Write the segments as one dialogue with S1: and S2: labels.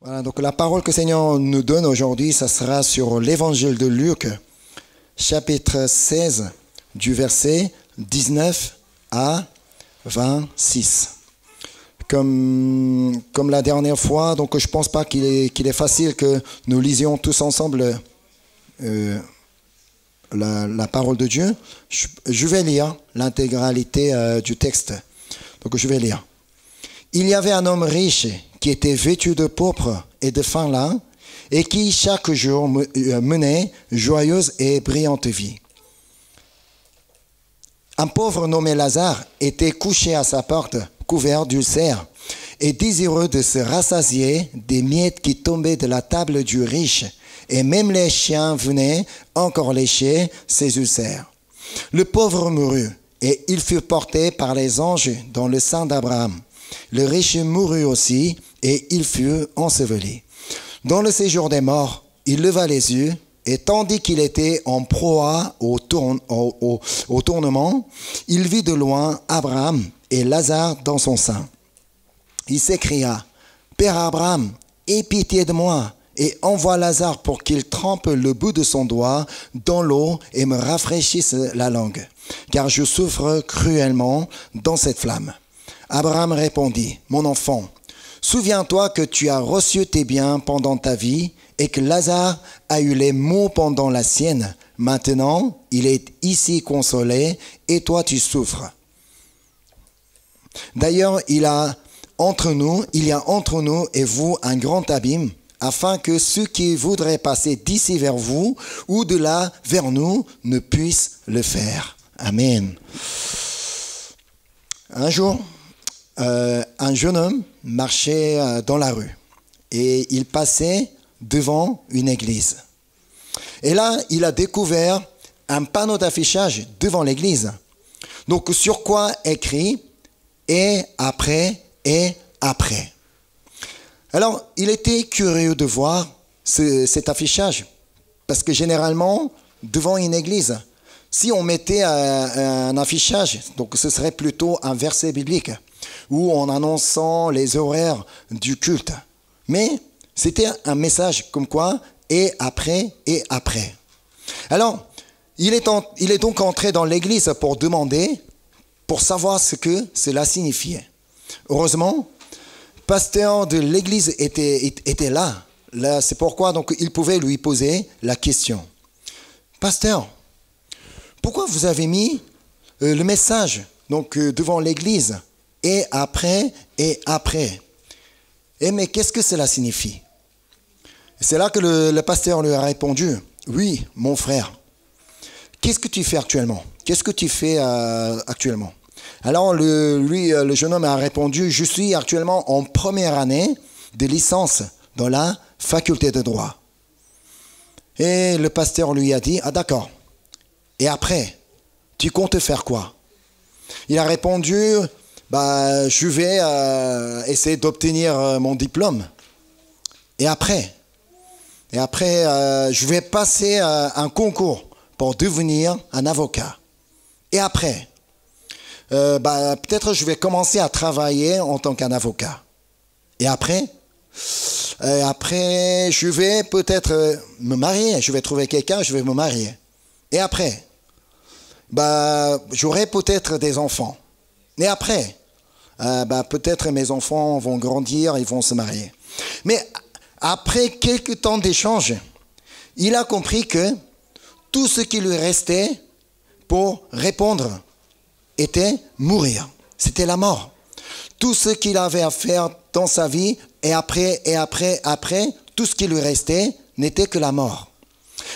S1: Voilà, donc la parole que le Seigneur nous donne aujourd'hui, ça sera sur l'évangile de Luc, chapitre 16, du verset 19 à 26. Comme la dernière fois, donc je ne pense pas qu'il est facile que nous lisions tous ensemble la parole de Dieu. Je vais lire l'intégralité du texte. Donc je vais lire. Il y avait un homme riche qui était vêtu de pourpre et de fin lin et qui chaque jour menait joyeuse et brillante vie. Un pauvre nommé Lazare était couché à sa porte, couvert d'ulcères, et désireux de se rassasier des miettes qui tombaient de la table du riche, et même les chiens venaient encore lécher ses ulcères. Le pauvre mourut, et il fut porté par les anges dans le sein d'Abraham. Le riche mourut aussi, et il fut enseveli. Dans le séjour des morts, il leva les yeux, et tandis qu'il était en proie au tournement, il vit de loin Abraham et Lazare dans son sein. Il s'écria, « Père Abraham, aie pitié de moi, et envoie Lazare pour qu'il trempe le bout de son doigt dans l'eau et me rafraîchisse la langue, car je souffre cruellement dans cette flamme. » Abraham répondit, « Mon enfant, souviens-toi que tu as reçu tes biens pendant ta vie et que Lazare a eu les maux pendant la sienne. Maintenant, il est ici consolé et toi tu souffres. D'ailleurs, il y a entre nous et vous un grand abîme, afin que ceux qui voudraient passer d'ici vers vous ou de là vers nous ne puissent le faire. » Amen. Un jour, un jeune homme marchait dans la rue et il passait devant une église. Et là, il a découvert un panneau d'affichage devant l'église. Donc, sur quoi écrit « Et après, et après ». Alors, il était curieux de voir cet affichage, parce que généralement, devant une église, si on mettait un affichage, donc ce serait plutôt un verset biblique, ou en annonçant les horaires du culte. Mais c'était un message comme quoi, et après, et après. Alors, il est donc entré dans l'église pour demander, pour savoir ce que cela signifiait. Heureusement, le pasteur de l'église était là. Là, c'est pourquoi donc, il pouvait lui poser la question. Pasteur, pourquoi vous avez mis le message donc, devant l'église, et après, et après? Mais qu'est-ce que cela signifie? C'est là que le pasteur lui a répondu, « Oui, mon frère, qu'est-ce que tu fais actuellement? Qu'est-ce que tu fais actuellement ?» Alors, le jeune homme a répondu, « Je suis actuellement en première année de licence dans la faculté de droit. » Et le pasteur lui a dit, « Ah d'accord, et après, tu comptes faire quoi ?» Il a répondu, « Je vais essayer d'obtenir mon diplôme. Et après, je vais passer un concours pour devenir un avocat. Et après, peut-être je vais commencer à travailler en tant qu'un avocat. Et après, je vais peut-être me marier. Je vais trouver quelqu'un, je vais me marier. Et après, j'aurai peut-être des enfants. Et après, peut-être mes enfants vont grandir, ils vont se marier. » Mais après quelques temps d'échange, il a compris que tout ce qui lui restait pour répondre était mourir. C'était la mort. Tout ce qu'il avait à faire dans sa vie, et après, tout ce qui lui restait n'était que la mort.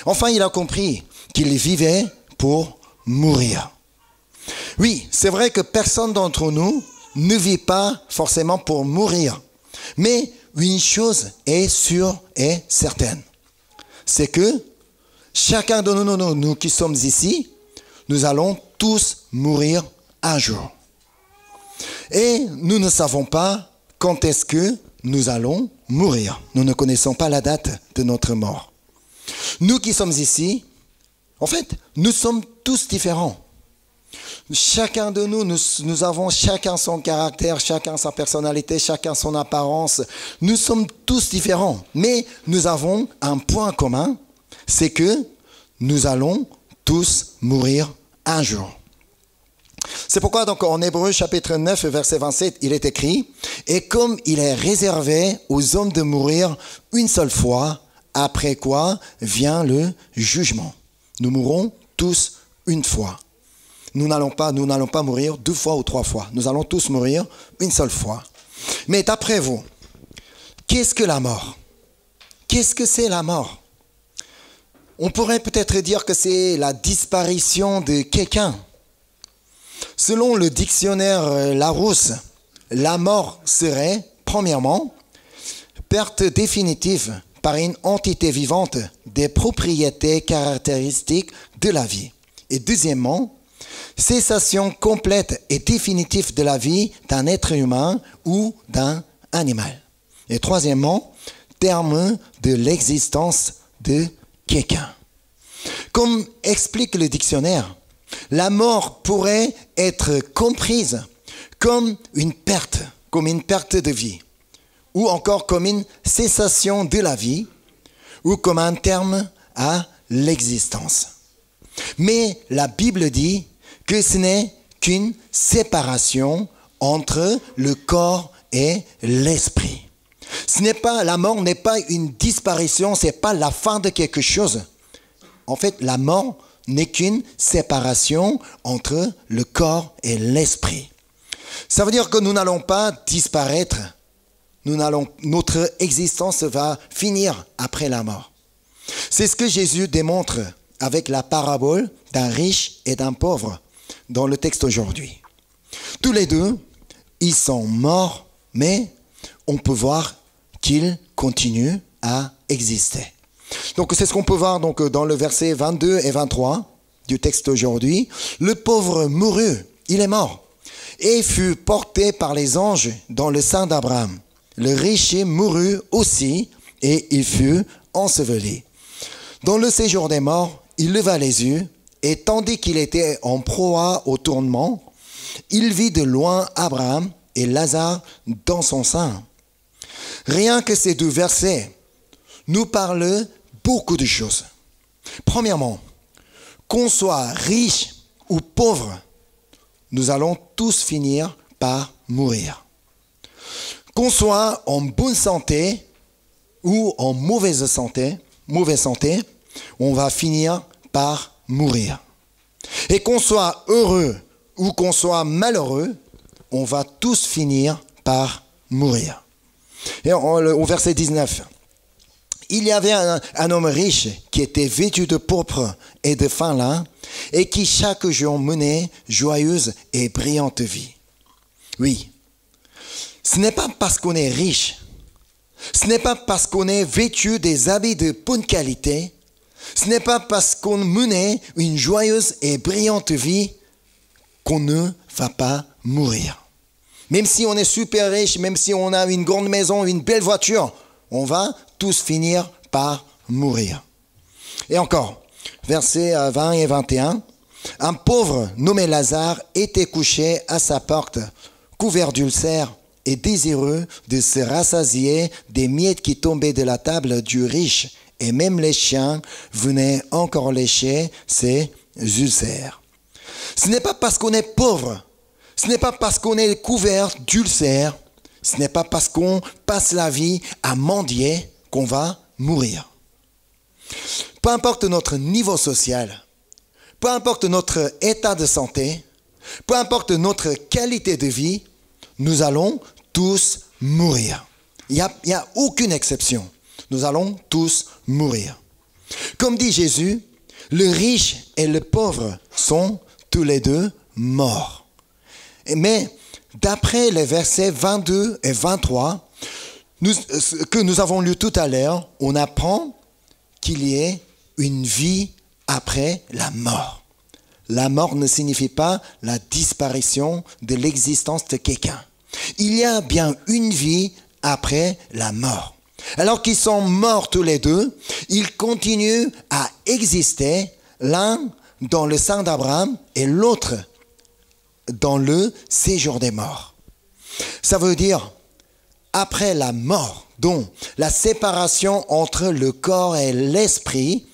S1: Enfin, il a compris qu'il vivait pour mourir. Oui, c'est vrai que personne d'entre nous ne vit pas forcément pour mourir. Mais une chose est sûre et certaine. C'est que chacun de nous qui sommes ici, nous allons tous mourir un jour. Et nous ne savons pas quand est-ce que nous allons mourir. Nous ne connaissons pas la date de notre mort. Nous qui sommes ici, en fait, nous sommes tous différents. Chacun de nous avons chacun son caractère, chacun sa personnalité, chacun son apparence. Nous sommes tous différents, mais nous avons un point commun, c'est que nous allons tous mourir un jour. C'est pourquoi donc en Hébreux chapitre 9 verset 27, il est écrit « Et comme il est réservé aux hommes de mourir une seule fois, après quoi vient le jugement. » Nous mourrons tous une fois. Nous n'allons pas mourir 2 fois ou 3 fois. Nous allons tous mourir une seule fois. Mais d'après vous, qu'est-ce que la mort? Qu'est-ce que c'est la mort? On pourrait peut-être dire que c'est la disparition de quelqu'un. Selon le dictionnaire Larousse, la mort serait, premièrement, perte définitive par une entité vivante des propriétés caractéristiques de la vie. Et deuxièmement, cessation complète et définitive de la vie d'un être humain ou d'un animal. Et troisièmement, terme de l'existence de quelqu'un. Comme explique le dictionnaire, la mort pourrait être comprise comme une perte de vie, ou encore comme une cessation de la vie, ou comme un terme à l'existence. Mais la Bible dit que ce n'est qu'une séparation entre le corps et l'esprit. La mort n'est pas une disparition, ce n'est pas la fin de quelque chose. En fait, la mort n'est qu'une séparation entre le corps et l'esprit. Ça veut dire que nous n'allons pas disparaître. Notre existence va finir après la mort. C'est ce que Jésus démontre avec la parabole d'un riche et d'un pauvre dans le texte aujourd'hui. Tous les deux, ils sont morts, mais on peut voir qu'ils continuent à exister. Donc c'est ce qu'on peut voir donc, dans le verset 22 et 23 du texte aujourd'hui. Le pauvre mourut, il est mort, et fut porté par les anges dans le sein d'Abraham. Le riche mourut aussi, et il fut enseveli. Dans le séjour des morts, il leva les yeux, et tandis qu'il était en proie au tourment, il vit de loin Abraham et Lazare dans son sein. Rien que ces 2 versets nous parlent beaucoup de choses. Premièrement, qu'on soit riche ou pauvre, nous allons tous finir par mourir. Qu'on soit en bonne santé ou en mauvaise santé, on va finir par mourir. Et qu'on soit heureux ou qu'on soit malheureux, on va tous finir par mourir. Et au verset 19, il y avait un homme riche qui était vêtu de pourpre et de fin lin et qui chaque jour menait joyeuse et brillante vie. Oui, ce n'est pas parce qu'on est riche, ce n'est pas parce qu'on est vêtu des habits de bonne qualité, ce n'est pas parce qu'on menait une joyeuse et brillante vie qu'on ne va pas mourir. Même si on est super riche, même si on a une grande maison, une belle voiture, on va tous finir par mourir. Et encore, versets 20 et 21, un pauvre nommé Lazare était couché à sa porte, couvert d'ulcères et désireux de se rassasier des miettes qui tombaient de la table du riche, et même les chiens venaient encore lécher ses ulcères. Ce n'est pas parce qu'on est pauvre, ce n'est pas parce qu'on est couvert d'ulcères, ce n'est pas parce qu'on passe la vie à mendier qu'on va mourir. Peu importe notre niveau social, peu importe notre état de santé, peu importe notre qualité de vie, nous allons tous mourir. Il n'y a aucune exception. Nous allons tous mourir. Comme dit Jésus, le riche et le pauvre sont tous les deux morts. Mais d'après les versets 22 et 23 que nous avons lus tout à l'heure, on apprend qu'il y ait une vie après la mort. La mort ne signifie pas la disparition de l'existence de quelqu'un. Il y a bien une vie après la mort. Alors qu'ils sont morts tous les deux, ils continuent à exister, l'un dans le sein d'Abraham et l'autre dans le séjour des morts. Ça veut dire, après la mort, donc la séparation entre le corps et l'esprit,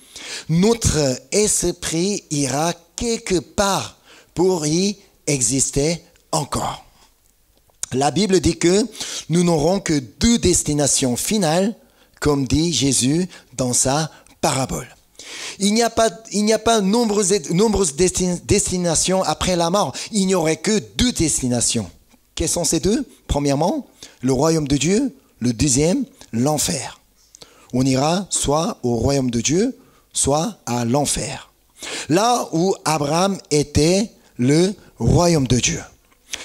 S1: notre esprit ira quelque part pour y exister encore. La Bible dit que nous n'aurons que 2 destinations finales, comme dit Jésus dans sa parabole. Il n'y a pas nombreuses destinations après la mort. Il n'y aurait que 2 destinations. Quelles sont ces 2? Premièrement, le royaume de Dieu. Le deuxième, l'enfer. On ira soit au royaume de Dieu, soit à l'enfer. Là où Abraham était le royaume de Dieu.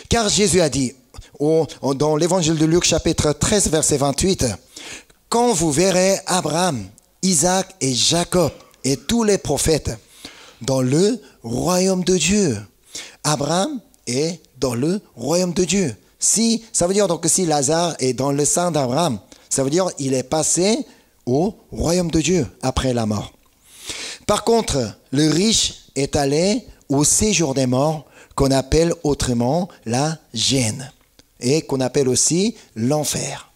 S1: Car Jésus a dit, dans l'évangile de Luc chapitre 13 verset 28, « Quand vous verrez Abraham, Isaac et Jacob et tous les prophètes dans le royaume de Dieu. » Abraham est dans le royaume de Dieu. Ça veut dire donc que si Lazare est dans le sein d'Abraham, ça veut dire qu'il est passé au royaume de Dieu après la mort. Par contre, le riche est allé au séjour des morts, qu'on appelle autrement la Géhenne, et qu'on appelle aussi l'enfer.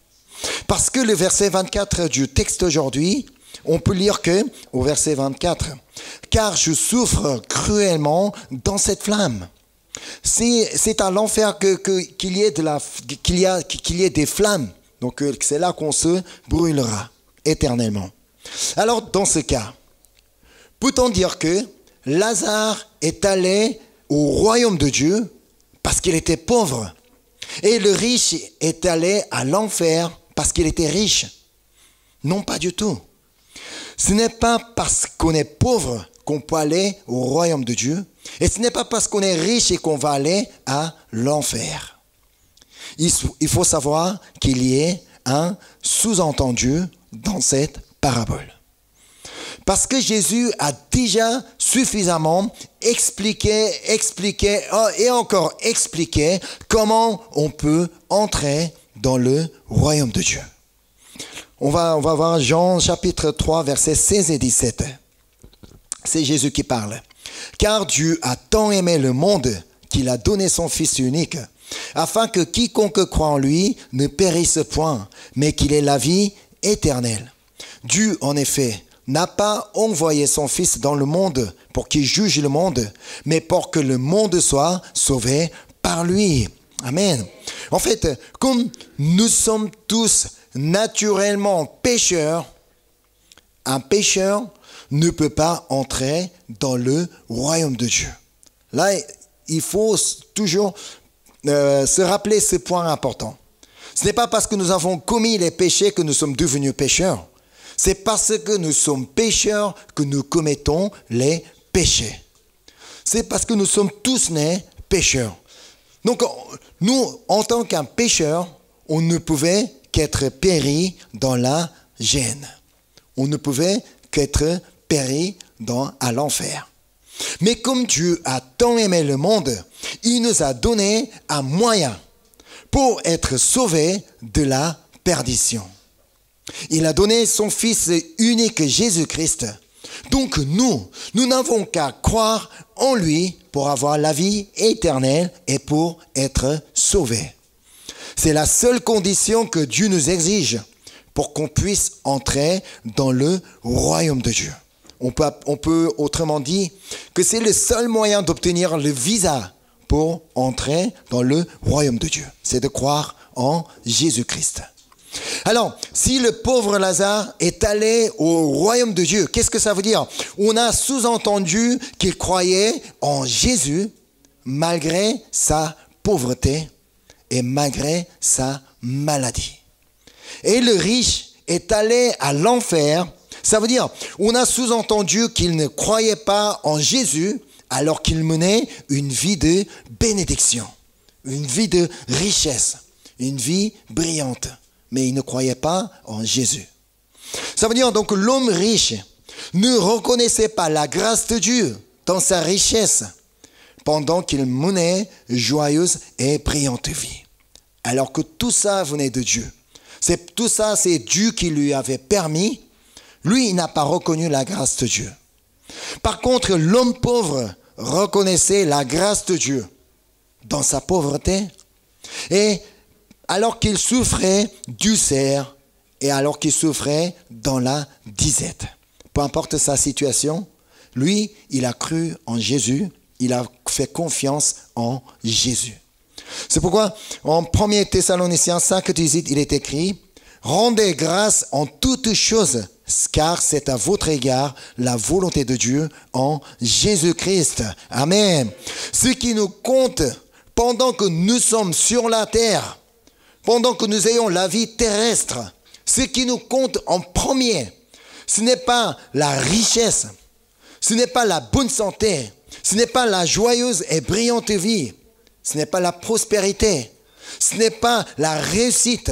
S1: Parce que le verset 24 du texte aujourd'hui, on peut lire que, au verset 24, « Car je souffre cruellement dans cette flamme. » C'est à l'enfer qu'il y ait des flammes. Donc c'est là qu'on se brûlera éternellement. Alors dans ce cas, peut-on dire que Lazare est allé au royaume de Dieu parce qu'il était pauvre et le riche est allé à l'enfer parce qu'il était riche? Non, pas du tout. Ce n'est pas parce qu'on est pauvre qu'on peut aller au royaume de Dieu. Et ce n'est pas parce qu'on est riche et qu'on va aller à l'enfer. Il faut savoir qu'il y ait un sous-entendu dans cette parabole. Parce que Jésus a déjà suffisamment expliqué et encore expliqué comment on peut entrer dans le royaume de Dieu. On va voir Jean chapitre 3 versets 16 et 17. C'est Jésus qui parle. « Car Dieu a tant aimé le monde qu'il a donné son Fils unique, afin que quiconque croit en lui ne périsse point, mais qu'il ait la vie éternelle. Dieu, en effet, n'a pas envoyé son Fils dans le monde pour qu'il juge le monde, mais pour que le monde soit sauvé par lui. » Amen. En fait, comme nous sommes tous naturellement pécheurs, un pécheur ne peut pas entrer dans le royaume de Dieu. Là, il faut toujours se rappeler ce point important. Ce n'est pas parce que nous avons commis les péchés que nous sommes devenus pécheurs. C'est parce que nous sommes pécheurs que nous commettons les péchés. C'est parce que nous sommes tous nés pécheurs. Donc, nous, en tant qu'un pécheur, on ne pouvait qu'être péri dans la Géhenne. On ne pouvait qu'être péri à l'enfer. Mais comme Dieu a tant aimé le monde, il nous a donné un moyen pour être sauvés de la perdition. Il a donné son Fils unique Jésus-Christ. Donc nous n'avons qu'à croire en lui pour avoir la vie éternelle et pour être sauvés. C'est la seule condition que Dieu nous exige pour qu'on puisse entrer dans le royaume de Dieu. On peut autrement dire que c'est le seul moyen d'obtenir le visa pour entrer dans le royaume de Dieu. C'est de croire en Jésus-Christ. Alors, si le pauvre Lazare est allé au royaume de Dieu, qu'est-ce que ça veut dire? On a sous-entendu qu'il croyait en Jésus malgré sa pauvreté et malgré sa maladie. Et le riche est allé à l'enfer. Ça veut dire, on a sous-entendu qu'il ne croyait pas en Jésus alors qu'il menait une vie de bénédiction, une vie de richesse, une vie brillante. Mais il ne croyait pas en Jésus. Ça veut dire donc que l'homme riche ne reconnaissait pas la grâce de Dieu dans sa richesse pendant qu'il menait joyeuse et brillante vie. Alors que tout ça venait de Dieu. Tout ça, c'est Dieu qui lui avait permis. Lui, il n'a pas reconnu la grâce de Dieu. Par contre, l'homme pauvre reconnaissait la grâce de Dieu dans sa pauvreté, et alors qu'il souffrait d'ulcères, et alors qu'il souffrait dans la disette. Peu importe sa situation, lui, il a cru en Jésus, il a fait confiance en Jésus. C'est pourquoi en 1 Thessaloniciens 5:18, il est écrit « Rendez grâce en toutes choses, car c'est à votre égard la volonté de Dieu en Jésus-Christ. » Amen. Ce qui nous compte pendant que nous sommes sur la terre, pendant que nous ayons la vie terrestre, ce qui nous compte en premier, ce n'est pas la richesse, ce n'est pas la bonne santé, ce n'est pas la joyeuse et brillante vie, ce n'est pas la prospérité, ce n'est pas la réussite,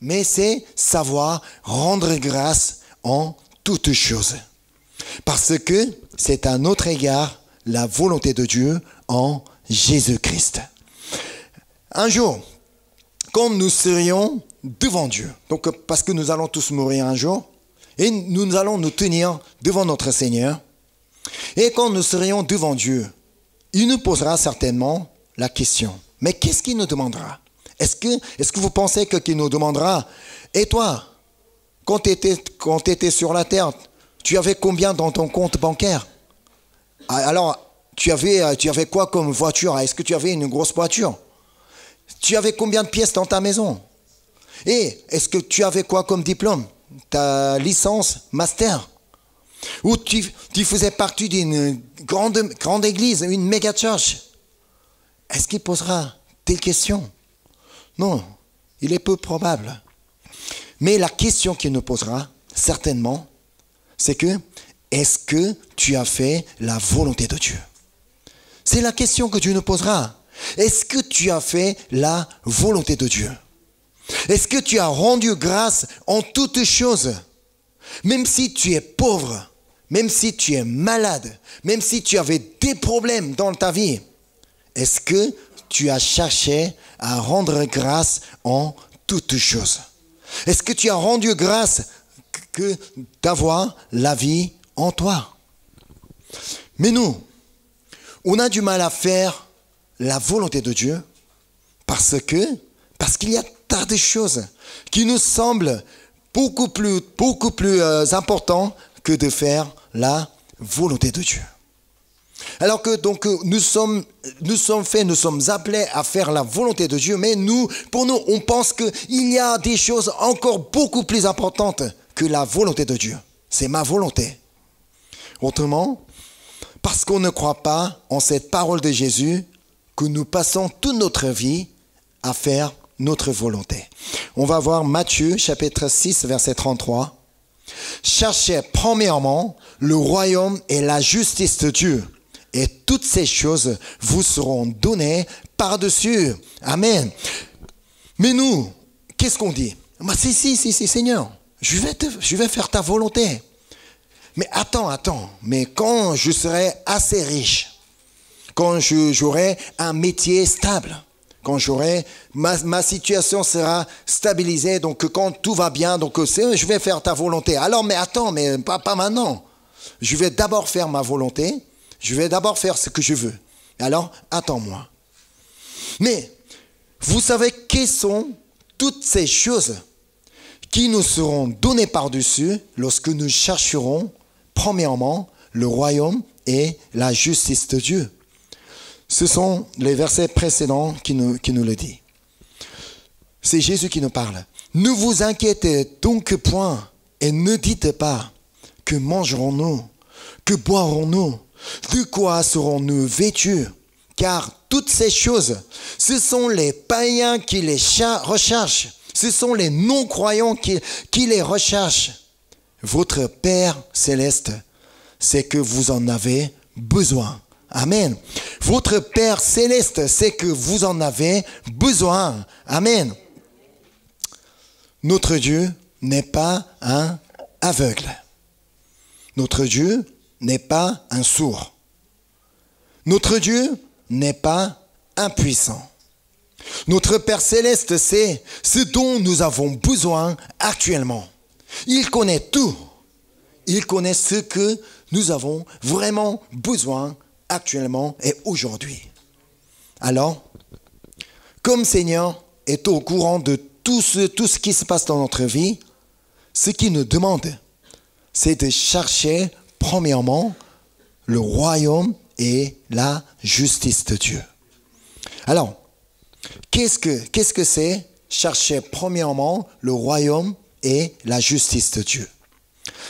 S1: mais c'est savoir rendre grâce en toutes choses. Parce que c'est à notre égard la volonté de Dieu en Jésus-Christ. Un jour, quand nous serions devant Dieu, donc parce que nous allons tous mourir un jour, et nous allons nous tenir devant notre Seigneur, et quand nous serions devant Dieu, il nous posera certainement la question, mais qu'est-ce qu'il nous demandera? Est-ce que vous pensez qu'il nous demandera, et toi, quand tu étais sur la terre, tu avais combien dans ton compte bancaire? Alors, tu avais quoi comme voiture? Est-ce que tu avais une grosse voiture? Tu avais combien de pièces dans ta maison? Et est-ce que tu avais quoi comme diplôme? Ta licence, master? Ou tu faisais partie d'une grande église, une méga church? Est-ce qu'il posera telle question? Non, il est peu probable. Mais la question qu'il nous posera, certainement, c'est que, est-ce que tu as fait la volonté de Dieu? C'est la question que Dieu nous posera. Est-ce que tu as fait la volonté de Dieu? Est-ce que tu as rendu grâce en toutes choses? Même si tu es pauvre, même si tu es malade, même si tu avais des problèmes dans ta vie, est-ce que tu as cherché à rendre grâce en toutes choses? Est-ce que tu as rendu grâce que d'avoir la vie en toi? Mais nous, on a du mal à faire la volonté de Dieu parce qu'il y a tant de choses qui nous semblent beaucoup plus importantes que de faire la volonté de Dieu. Alors que donc nous sommes appelés à faire la volonté de Dieu, mais pour nous, on pense qu'il y a des choses encore beaucoup plus importantes que la volonté de Dieu. C'est ma volonté. Autrement, parce qu'on ne croit pas en cette parole de Jésus, que nous passons toute notre vie à faire notre volonté. On va voir Matthieu chapitre 6 verset 33. Cherchez premièrement le royaume et la justice de Dieu, et toutes ces choses vous seront données par-dessus. Amen. Mais nous, qu'est-ce qu'on dit? Si, Seigneur, je vais faire ta volonté. Mais attends, mais quand je serai assez riche, quand j'aurai un métier stable, quand ma situation sera stabilisée, donc quand tout va bien, donc je vais faire ta volonté. Alors, mais attends, mais pas maintenant. Je vais d'abord faire ma volonté, je vais d'abord faire ce que je veux. Alors, attends-moi. Mais, vous savez quelles sont toutes ces choses qui nous seront données par-dessus lorsque nous chercherons, premièrement, le royaume et la justice de Dieu? Ce sont les versets précédents qui nous le disent. C'est Jésus qui nous parle. Ne vous inquiétez donc point et ne dites pas que mangerons-nous, que boirons-nous, de quoi serons-nous vêtus? Car toutes ces choses, ce sont les païens qui les recherchent. Ce sont les non-croyants qui les recherchent. Votre Père céleste, c'est que vous en avez besoin. Amen. Votre Père céleste sait que vous en avez besoin. Amen. Notre Dieu n'est pas un aveugle. Notre Dieu n'est pas un sourd. Notre Dieu n'est pas impuissant. Notre Père céleste sait ce dont nous avons besoin actuellement. Il connaît tout. Il connaît ce que nous avons vraiment besoin actuellement et aujourd'hui. Alors, comme Seigneur est au courant de tout ce qui se passe dans notre vie, ce qu'il nous demande, c'est de chercher premièrement le royaume et la justice de Dieu. Alors, qu'est-ce que c'est chercher premièrement le royaume et la justice de Dieu?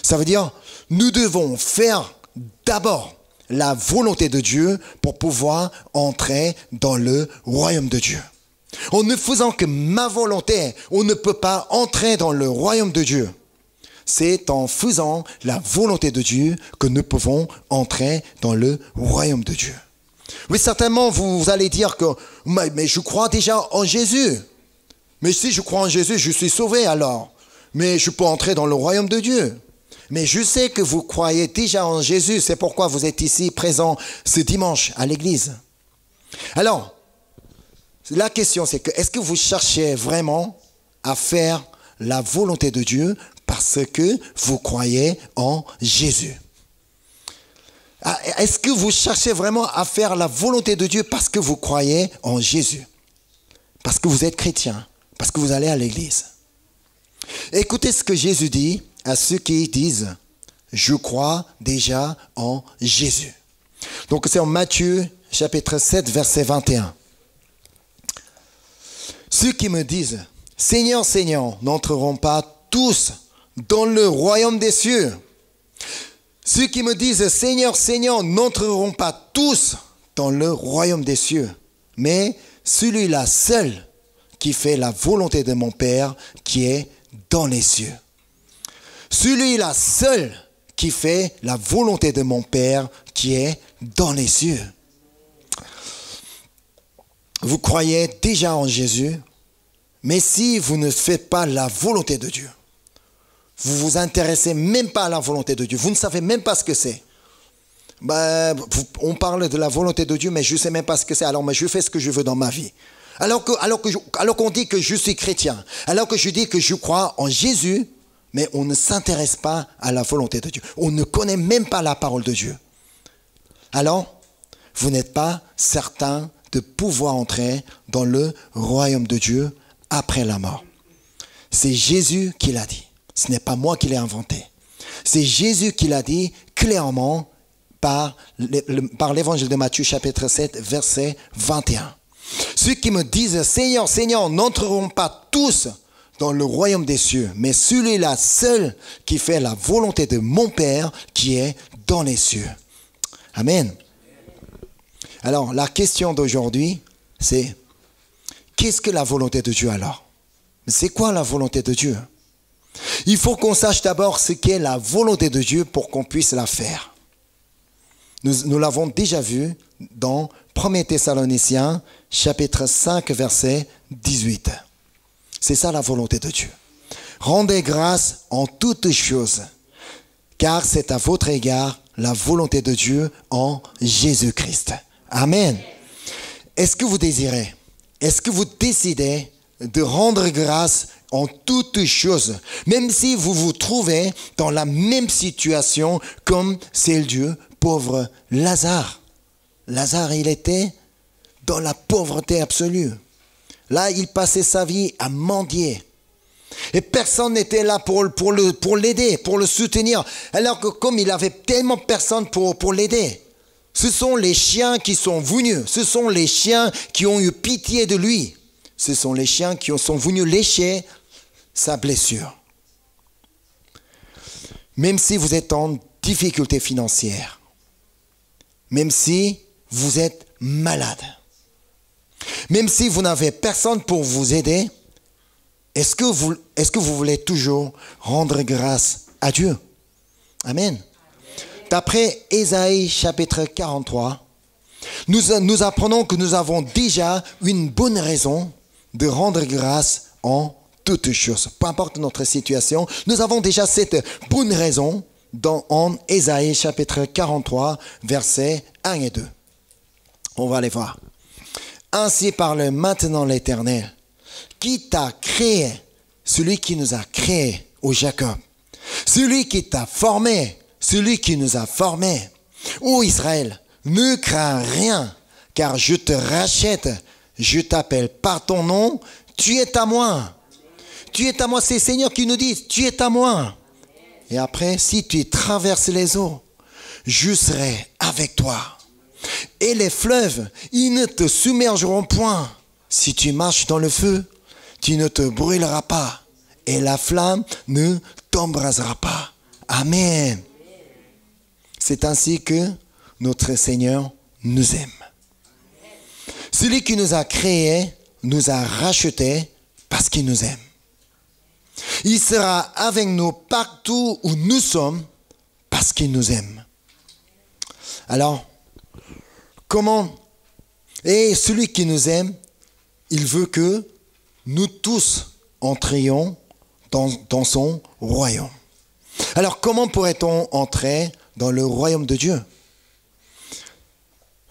S1: Ça veut dire, nous devons faire d'abord la volonté de Dieu pour pouvoir entrer dans le royaume de Dieu. En ne faisant que ma volonté, on ne peut pas entrer dans le royaume de Dieu. C'est en faisant la volonté de Dieu que nous pouvons entrer dans le royaume de Dieu. Oui, certainement, vous allez dire que mais je crois déjà en Jésus. Mais si je crois en Jésus, je suis sauvé alors. Mais je peux entrer dans le royaume de Dieu. Mais je sais que vous croyez déjà en Jésus. C'est pourquoi vous êtes ici présent ce dimanche à l'église. Alors, la question c'est que est-ce que vous cherchez vraiment à faire la volonté de Dieu parce que vous croyez en Jésus? Est-ce que vous cherchez vraiment à faire la volonté de Dieu parce que vous croyez en Jésus? Parce que vous êtes chrétien, parce que vous allez à l'église. Écoutez ce que Jésus dit à ceux qui disent « Je crois déjà en Jésus ». Donc c'est en Matthieu chapitre 7, verset 21. Ceux qui me disent « Seigneur, Seigneur » n'entreront pas tous dans le royaume des cieux. Ceux qui me disent « Seigneur, Seigneur » n'entreront pas tous dans le royaume des cieux, mais celui-là seul qui fait la volonté de mon Père qui est dans les cieux. Celui-là seul qui fait la volonté de mon Père qui est dans les cieux. Vous croyez déjà en Jésus, mais si vous ne faites pas la volonté de Dieu, vous ne vous intéressez même pas à la volonté de Dieu, vous ne savez même pas ce que c'est. On parle de la volonté de Dieu, mais je ne sais même pas ce que c'est, alors mais je fais ce que je veux dans ma vie. Alors qu'on dit que je suis chrétien, alors que je dis que je crois en Jésus, mais on ne s'intéresse pas à la volonté de Dieu. On ne connaît même pas la parole de Dieu. Alors, vous n'êtes pas certain de pouvoir entrer dans le royaume de Dieu après la mort. C'est Jésus qui l'a dit. Ce n'est pas moi qui l'ai inventé. C'est Jésus qui l'a dit clairement par l'évangile de Matthieu chapitre 7, verset 21. Ceux qui me disent « Seigneur, Seigneur » n'entreront pas tous dans le royaume des cieux, mais celui-là seul qui fait la volonté de mon Père qui est dans les cieux. Amen. Alors, la question d'aujourd'hui, c'est qu'est-ce que la volonté de Dieu alors? C'est quoi la volonté de Dieu? Il faut qu'on sache d'abord ce qu'est la volonté de Dieu pour qu'on puisse la faire. Nous l'avons déjà vu dans 1 Thessaloniciens, chapitre 5, verset 18. C'est ça la volonté de Dieu. Rendez grâce en toutes choses, car c'est à votre égard la volonté de Dieu en Jésus-Christ. Amen. Est-ce que vous désirez, est-ce que vous décidez de rendre grâce en toutes choses, même si vous vous trouvez dans la même situation comme c'est le Dieu pauvre Lazare. Lazare, il était dans la pauvreté absolue. Là, il passait sa vie à mendier. Et personne n'était là pour l'aider, pour le soutenir. Alors que comme il avait tellement personne pour l'aider, ce sont les chiens qui sont venus. Ce sont les chiens qui ont eu pitié de lui. Ce sont les chiens qui sont venus lécher sa blessure. Même si vous êtes en difficulté financière, même si vous êtes malade, même si vous n'avez personne pour vous aider, est-ce que vous voulez toujours rendre grâce à Dieu? Amen. D'après Ésaïe chapitre 43, nous apprenons que nous avons déjà une bonne raison de rendre grâce en toutes choses. Peu importe notre situation, nous avons déjà cette bonne raison en Ésaïe chapitre 43, versets 1 et 2. On va les voir. Ainsi parle maintenant l'Éternel, qui t'a créé, celui qui nous a créés, ô Jacob, celui qui t'a formé, celui qui nous a formés. Ô Israël, ne crains rien, car je te rachète, je t'appelle par ton nom, tu es à moi. Tu es à moi, c'est le Seigneur qui nous dit, tu es à moi. Et après, si tu traverses les eaux, je serai avec toi. Et les fleuves, ils ne te submergeront point. Si tu marches dans le feu, tu ne te brûleras pas. Et la flamme ne t'embrasera pas. Amen. C'est ainsi que notre Seigneur nous aime. Celui qui nous a créés, nous a rachetés parce qu'il nous aime. Il sera avec nous partout où nous sommes parce qu'il nous aime. Alors, comment? Et celui qui nous aime, il veut que nous tous entrions dans son royaume. Alors, comment pourrait-on entrer dans le royaume de Dieu?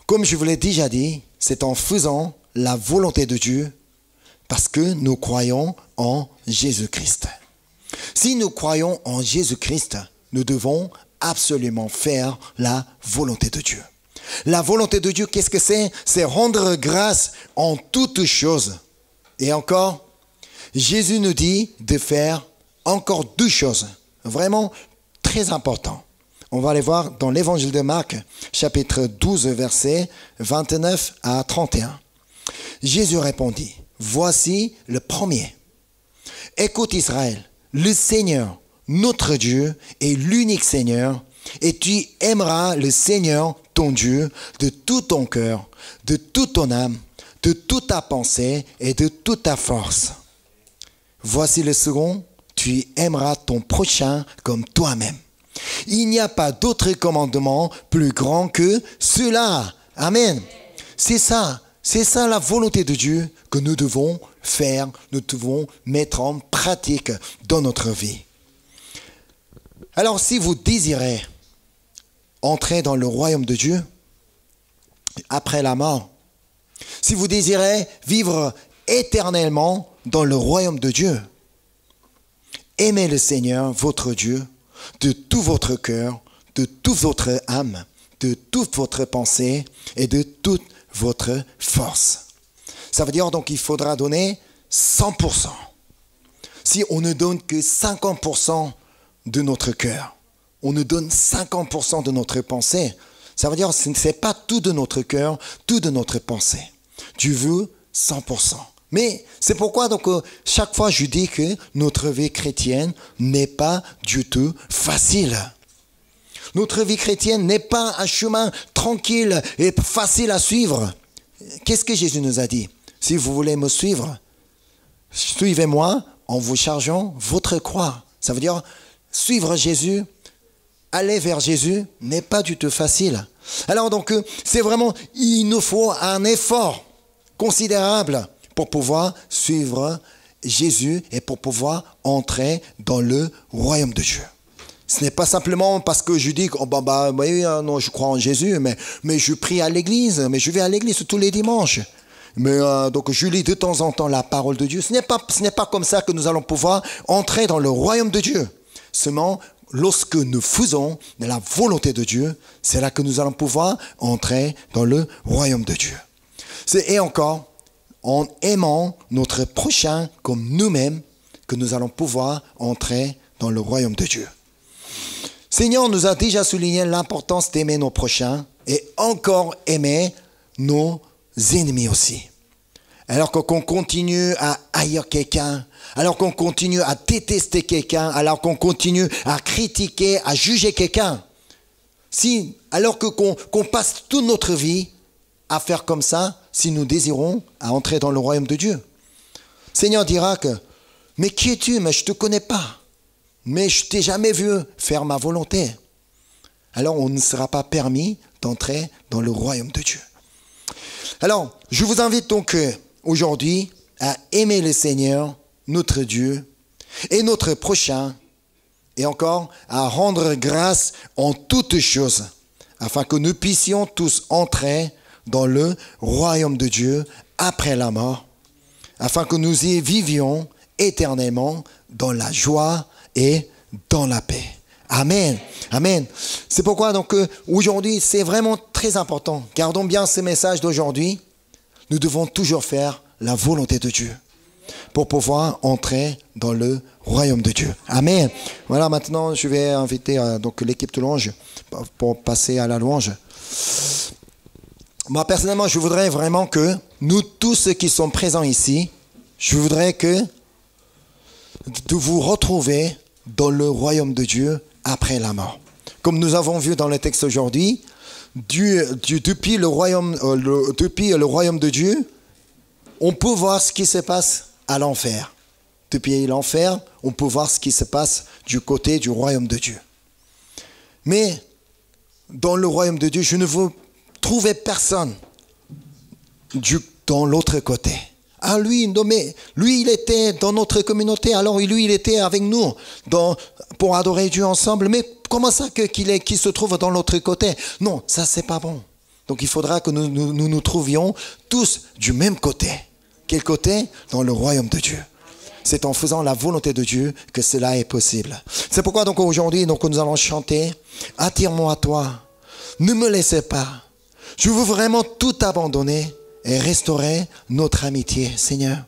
S1: Comme je vous l'ai déjà dit, c'est en faisant la volonté de Dieu parce que nous croyons en Jésus-Christ. Si nous croyons en Jésus-Christ, nous devons absolument faire la volonté de Dieu. La volonté de Dieu, qu'est-ce que c'est? C'est rendre grâce en toutes choses. Et encore, Jésus nous dit de faire encore 2 choses, vraiment très importantes. On va aller voir dans l'évangile de Marc, chapitre 12, versets 29 à 31. Jésus répondit, voici le premier. Écoute Israël, le Seigneur, notre Dieu, est l'unique Seigneur, et tu aimeras le Seigneur, ton Dieu, de tout ton cœur, de toute ton âme, de toute ta pensée et de toute ta force. Voici le second, tu aimeras ton prochain comme toi-même. Il n'y a pas d'autre commandement plus grand que cela. Amen. C'est ça la volonté de Dieu que nous devons faire, nous devons mettre en pratique dans notre vie. Alors si vous désirez entrer dans le royaume de Dieu après la mort, si vous désirez vivre éternellement dans le royaume de Dieu, aimez le Seigneur, votre Dieu, de tout votre cœur, de toute votre âme, de toute votre pensée et de toute votre force. Ça veut dire donc qu'il faudra donner 100%. Si on ne donne que 50% de notre cœur, on ne donne 50% de notre pensée, ça veut dire que ce n'est pas tout de notre cœur, tout de notre pensée. Dieu veut 100%. Mais c'est pourquoi donc chaque fois je dis que notre vie chrétienne n'est pas du tout facile. Notre vie chrétienne n'est pas un chemin tranquille et facile à suivre. Qu'est-ce que Jésus nous a dit? Si vous voulez me suivre, suivez-moi en vous chargeant votre croix. Ça veut dire suivre Jésus, aller vers Jésus n'est pas du tout facile. Alors donc c'est vraiment, il nous faut un effort considérable pour pouvoir suivre Jésus et pour pouvoir entrer dans le royaume de Dieu. Ce n'est pas simplement parce que je dis que oui, non, je crois en Jésus, mais je prie à l'église, mais je vais à l'église tous les dimanches. Mais donc je lis de temps en temps la parole de Dieu. Ce n'est pas comme ça que nous allons pouvoir entrer dans le royaume de Dieu. Seulement, lorsque nous faisons la volonté de Dieu, c'est là que nous allons pouvoir entrer dans le royaume de Dieu. Et encore, en aimant notre prochain comme nous-mêmes, que nous allons pouvoir entrer dans le royaume de Dieu. Seigneur nous a déjà souligné l'importance d'aimer nos prochains et encore aimer nos ennemis aussi. Alors qu'on continue à haïr quelqu'un, alors qu'on continue à détester quelqu'un, alors qu'on continue à critiquer, à juger quelqu'un, alors qu'on passe toute notre vie à faire comme ça, si nous désirons à entrer dans le royaume de Dieu. Seigneur dira que, mais qui es-tu? Mais je ne te connais pas. Mais je ne t'ai jamais vu faire ma volonté. Alors on ne sera pas permis d'entrer dans le royaume de Dieu. Alors, je vous invite donc aujourd'hui à aimer le Seigneur, notre Dieu, et notre prochain, et encore à rendre grâce en toutes choses, afin que nous puissions tous entrer dans le royaume de Dieu après la mort, afin que nous y vivions éternellement dans la joie et dans la paix. Amen. Amen. C'est pourquoi donc aujourd'hui, c'est vraiment très important. Gardons bien ces messages d'aujourd'hui. Nous devons toujours faire la volonté de Dieu pour pouvoir entrer dans le royaume de Dieu. Amen. Voilà, maintenant, je vais inviter donc l'équipe de louange pour passer à la louange. Moi, personnellement, je voudrais vraiment que nous, tous ceux qui sont présents ici, je voudrais que de vous retrouver dans le royaume de Dieu après la mort. Comme nous avons vu dans le texte aujourd'hui, depuis le royaume de Dieu, on peut voir ce qui se passe à l'enfer. Depuis l'enfer, on peut voir ce qui se passe du côté du royaume de Dieu. Mais dans le royaume de Dieu, je ne veux trouver personne dans l'autre côté. Ah lui, non, mais lui, il était dans notre communauté, alors lui, il était avec nous pour adorer Dieu ensemble. Mais comment ça qu'il se trouve dans l'autre côté? Non, ça, c'est pas bon. Donc, il faudra que nous trouvions tous du même côté. Quel côté? Dans le royaume de Dieu. C'est en faisant la volonté de Dieu que cela est possible. C'est pourquoi donc aujourd'hui, nous allons chanter « Attire-moi à toi, ne me laissez pas. Je veux vraiment tout abandonner et restaurer notre amitié, Seigneur.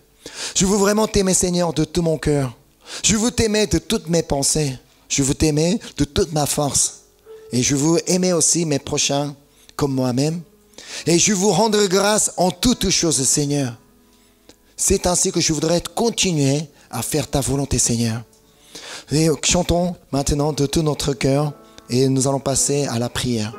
S1: Je veux vraiment t'aimer, Seigneur, de tout mon cœur. Je veux t'aimer de toutes mes pensées. Je veux t'aimer de toute ma force. Et je veux aimer aussi mes prochains comme moi-même. Et je veux rendre grâce en toutes choses, Seigneur. C'est ainsi que je voudrais continuer à faire ta volonté, Seigneur. Et chantons maintenant de tout notre cœur et nous allons passer à la prière.